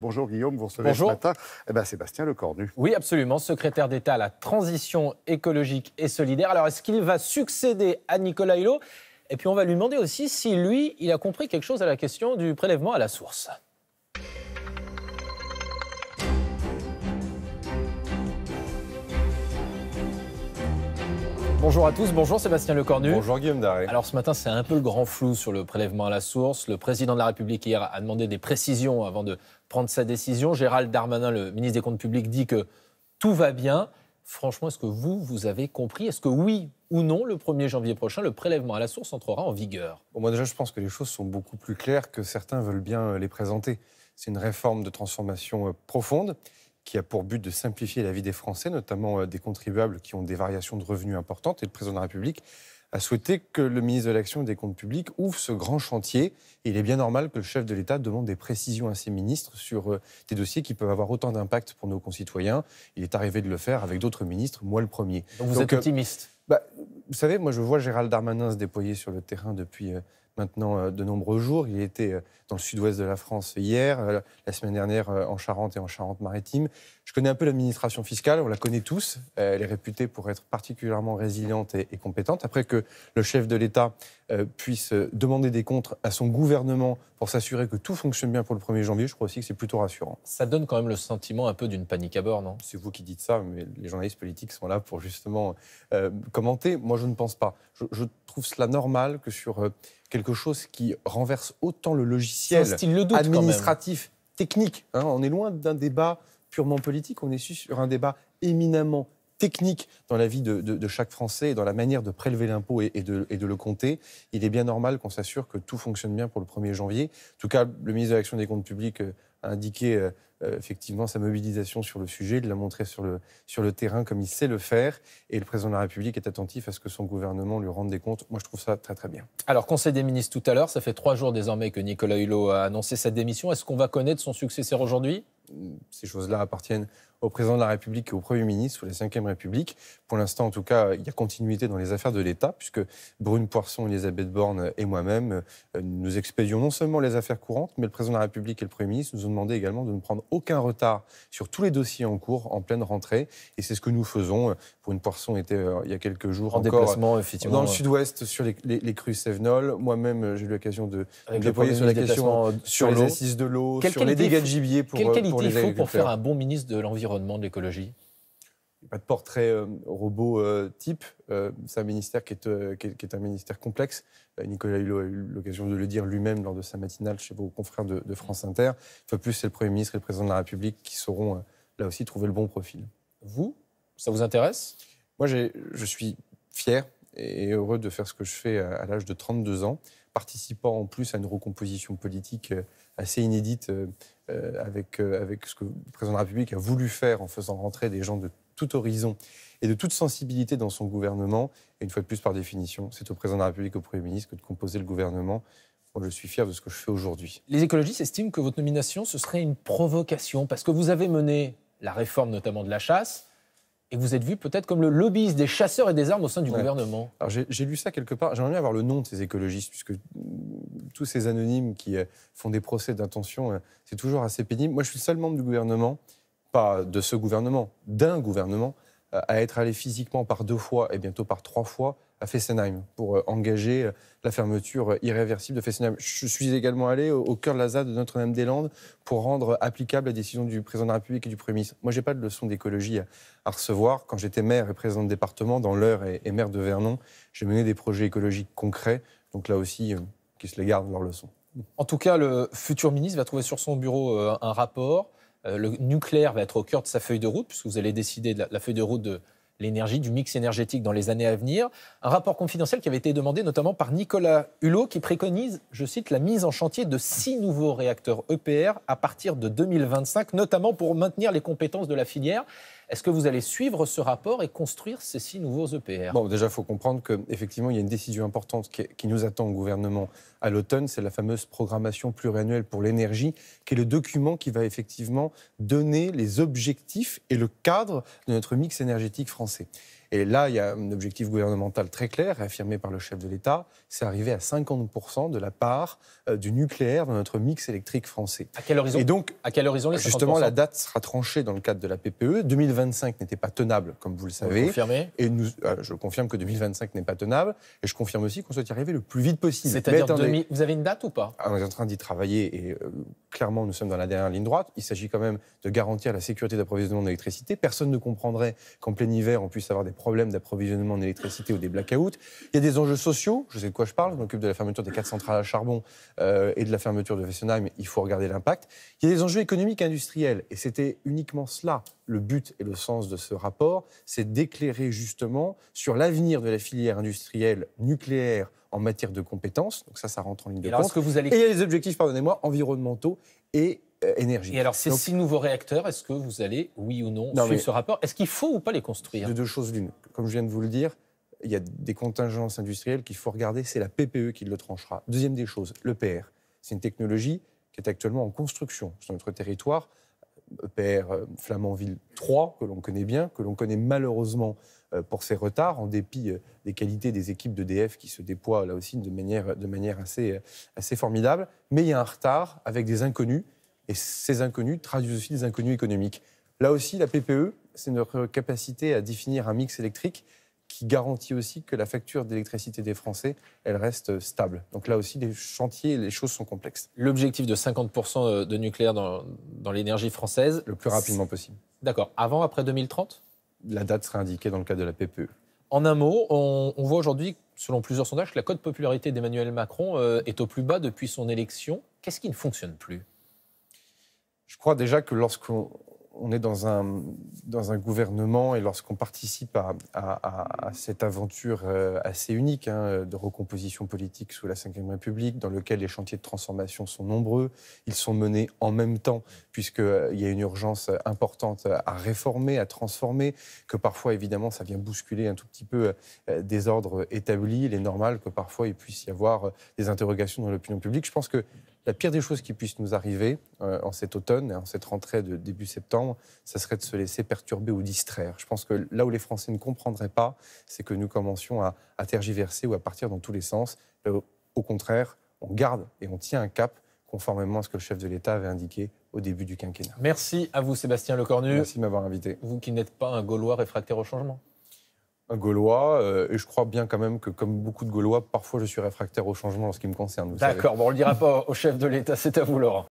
Bonjour Guillaume, vous recevez ce Bonjour. matin Sébastien Lecornu. Oui, absolument, secrétaire d'État à la transition écologique et solidaire. Alors, est-ce qu'il va succéder à Nicolas Hulot? Et puis, on va lui demander aussi si lui, il a compris quelque chose à la question du prélèvement à la source. Bonjour à tous, bonjour Sébastien Lecornu. Bonjour Guillaume Daré. Alors ce matin, c'est un peu le grand flou sur le prélèvement à la source. Le président de la République hier a demandé des précisions avant de prendre sa décision. Gérald Darmanin, le ministre des Comptes publics, dit que tout va bien. Franchement, est-ce que vous avez compris? Est-ce que oui ou non, le 1er janvier prochain, le prélèvement à la source entrera en vigueur? Bon, moi déjà, je pense que les choses sont beaucoup plus claires que certains veulent bien les présenter. C'est une réforme de transformation profonde qui a pour but de simplifier la vie des Français, notamment des contribuables qui ont des variations de revenus importantes. Et le président de la République a souhaité que le ministre de l'Action et des Comptes publics ouvre ce grand chantier. Et il est bien normal que le chef de l'État demande des précisions à ses ministres sur des dossiers qui peuvent avoir autant d'impact pour nos concitoyens. Il est arrivé de le faire avec d'autres ministres, moi le premier. Donc vous êtes optimiste? Vous savez, moi je vois Gérald Darmanin se déployer sur le terrain depuis maintenant de nombreux jours. Il était dans le sud-ouest de la France hier, la semaine dernière en Charente et en Charente-Maritime. Je connais un peu l'administration fiscale, on la connaît tous. Elle est réputée pour être particulièrement résiliente et compétente. Après que le chef de l'État puisse demander des comptes à son gouvernement pour s'assurer que tout fonctionne bien pour le 1er janvier, je crois aussi que c'est plutôt rassurant. Ça donne quand même le sentiment un peu d'une panique à bord, non? C'est vous qui dites ça, mais les journalistes politiques sont là pour justement commenter. Moi, je ne pense pas. Je trouve cela normal que sur quelque chose qui renverse autant le logiciel administratif, technique, hein, on est loin d'un débat purement politique, on est sur un débat éminemment technique dans la vie de chaque Français et dans la manière de prélever l'impôt et de le compter. Il est bien normal qu'on s'assure que tout fonctionne bien pour le 1er janvier. En tout cas, le ministre de l'Action et des Comptes publics a indiqué effectivement sa mobilisation sur le sujet. Il l'a montré sur le terrain comme il sait le faire. Et le président de la République est attentif à ce que son gouvernement lui rende des comptes. Moi, je trouve ça très, très bien. Alors, Conseil des ministres tout à l'heure, ça fait 3 jours désormais que Nicolas Hulot a annoncé sa démission. Est-ce qu'on va connaître son successeur aujourd'hui? Ces choses-là appartiennent au président de la République et au Premier ministre sous la Ve République. Pour l'instant, en tout cas, il y a continuité dans les affaires de l'État, puisque Brune Poirson, Elisabeth Borne et moi-même, nous expédions non seulement les affaires courantes, mais le président de la République et le Premier ministre nous ont demandé également de ne prendre aucun retard sur tous les dossiers en cours, en pleine rentrée. Et c'est ce que nous faisons. Brune Poirson était, il y a quelques jours, en encore déplacement, effectivement, dans le sud-ouest sur les crues Cévenol. Moi-même, j'ai eu l'occasion de me avec déployer sur la question sur les l'eau. assises de l'eau, Quelle sur les qualité dégâts de gibier pour les Quelle agriculteurs. qualité il faut pour faire un bon ministre de l'Environnement, de l'Écologie? Il n'y a pas de portrait robot type. C'est un ministère qui est un ministère complexe. Nicolas Hulot a eu l'occasion de le dire lui-même lors de sa matinale chez vos confrères de France Inter. Une fois de plus, c'est le Premier ministre et le Président de la République qui sauront là aussi trouver le bon profil. Vous, ça vous intéresse? Moi, je suis fier et heureux de faire ce que je fais à l'âge de 32 ans, participant en plus à une recomposition politique assez inédite avec ce que le Président de la République a voulu faire en faisant rentrer des gens de tout horizon et de toute sensibilité dans son gouvernement. Et une fois de plus, par définition, c'est au Président de la République et au Premier ministre que de composer le gouvernement. Moi, je suis fier de ce que je fais aujourd'hui. Les écologistes estiment que votre nomination, ce serait une provocation, parce que vous avez mené la réforme notamment de la chasse, et vous êtes vu peut-être comme le lobbyiste des chasseurs et des armes au sein du gouvernement. Alors j'ai lu ça quelque part. J'aimerais bien avoir le nom de ces écologistes, puisque tous ces anonymes qui font des procès d'intention, c'est toujours assez pénible. Moi, je suis le seul membre du gouvernement, pas de ce gouvernement, d'un gouvernement, à être allé physiquement par 2 fois et bientôt par 3 fois à Fessenheim pour engager la fermeture irréversible de Fessenheim. Je suis également allé au cœur de la ZAD de Notre-Dame-des-Landes pour rendre applicable la décision du président de la République et du Premier ministre. Moi, je n'ai pas de leçon d'écologie à recevoir. Quand j'étais maire et président de département, dans l'Eure et maire de Vernon, j'ai mené des projets écologiques concrets. Donc là aussi, qu'ils se les gardent leurs leçons. En tout cas, le futur ministre va trouver sur son bureau un rapport. Le nucléaire va être au cœur de sa feuille de route, puisque vous allez décider de la feuille de route de l'énergie, du mix énergétique dans les années à venir. Un rapport confidentiel qui avait été demandé notamment par Nicolas Hulot, qui préconise, je cite, la mise en chantier de 6 nouveaux réacteurs EPR à partir de 2025, notamment pour maintenir les compétences de la filière. Est-ce que vous allez suivre ce rapport et construire ces 6 nouveaux EPR? Bon, déjà, il faut comprendre qu'effectivement, il y a une décision importante qui nous attend au gouvernement à l'automne. C'est la fameuse programmation pluriannuelle pour l'énergie, qui est le document qui va effectivement donner les objectifs et le cadre de notre mix énergétique français. Et là, il y a un objectif gouvernemental très clair, réaffirmé par le chef de l'État, c'est arriver à 50% de la part du nucléaire dans notre mix électrique français. À quel horizon ? Et donc, à quel horizon les 50%? Justement, la date sera tranchée dans le cadre de la PPE. 2025 n'était pas tenable, comme vous le savez. Vous confirmez ? Et je confirme que 2025 n'est pas tenable. Et je confirme aussi qu'on souhaite y arriver le plus vite possible. C'est-à-dire, vous avez une date ou pas ? On est en train d'y travailler et clairement, nous sommes dans la dernière ligne droite. Il s'agit quand même de garantir la sécurité d'approvisionnement en électricité. Personne ne comprendrait qu'en plein hiver, on puisse avoir des problèmes d'approvisionnement en électricité ou des blackouts. Il y a des enjeux sociaux. Je sais de quoi je parle. Je m'occupe de la fermeture des 4 centrales à charbon et de la fermeture de Fessenheim. Il faut regarder l'impact. Il y a des enjeux économiques et industriels. Et c'était uniquement cela, le but et le sens de ce rapport, c'est d'éclairer justement sur l'avenir de la filière industrielle nucléaire en matière de compétences. Donc ça rentre en ligne de compte. Et il y a les objectifs, pardonnez-moi, environnementaux et énergie. Et alors, ces 6 nouveaux réacteurs, est-ce que vous allez, oui ou non, suivre ce rapport ? Est-ce qu'il faut ou pas les construire ? De 2 choses l'une. Comme je viens de vous le dire, il y a des contingences industrielles qu'il faut regarder. C'est la PPE qui le tranchera. Deuxième des choses, l'EPR. C'est une technologie qui est actuellement en construction sur notre territoire. EPR Flamanville 3, que l'on connaît bien, que l'on connaît malheureusement pour ses retards, en dépit des qualités des équipes d'EDF qui se déploient là aussi de manière assez formidable. Mais il y a un retard avec des inconnus, et ces inconnus traduisent aussi des inconnus économiques. Là aussi, la PPE, c'est notre capacité à définir un mix électrique qui garantit aussi que la facture d'électricité des Français, elle reste stable. Donc là aussi, les chantiers, les choses sont complexes. L'objectif de 50% de nucléaire dans l'énergie française... Le plus rapidement possible. D'accord. Avant, après 2030 ? La date sera indiquée dans le cadre de la PPE. En un mot, on voit aujourd'hui, selon plusieurs sondages, que la cote de popularité d'Emmanuel Macron est au plus bas depuis son élection. Qu'est-ce qui ne fonctionne plus ? Je crois déjà que lorsqu'on est dans un gouvernement et lorsqu'on participe à cette aventure assez unique de recomposition politique sous la Ve République, dans lequel les chantiers de transformation sont nombreux, ils sont menés en même temps, puisqu'il y a une urgence importante à réformer, à transformer, que parfois, évidemment, ça vient bousculer un tout petit peu des ordres établis. Il est normal que parfois, il puisse y avoir des interrogations dans l'opinion publique. Je pense que la pire des choses qui puissent nous arriver en cet automne et en cette rentrée de début septembre, ça serait de se laisser perturber ou distraire. Je pense que là où les Français ne comprendraient pas, c'est que nous commencions à tergiverser ou à partir dans tous les sens. Au contraire, on garde et on tient un cap conformément à ce que le chef de l'État avait indiqué au début du quinquennat. Merci à vous, Sébastien Lecornu. Merci de m'avoir invité. Vous qui n'êtes pas un Gaulois réfractaire au changement. Un Gaulois, et je crois bien quand même que, comme beaucoup de Gaulois, parfois je suis réfractaire au changement en ce qui me concerne. D'accord, bon, on ne le dira pas au chef de l'État, c'est à vous, Laurent.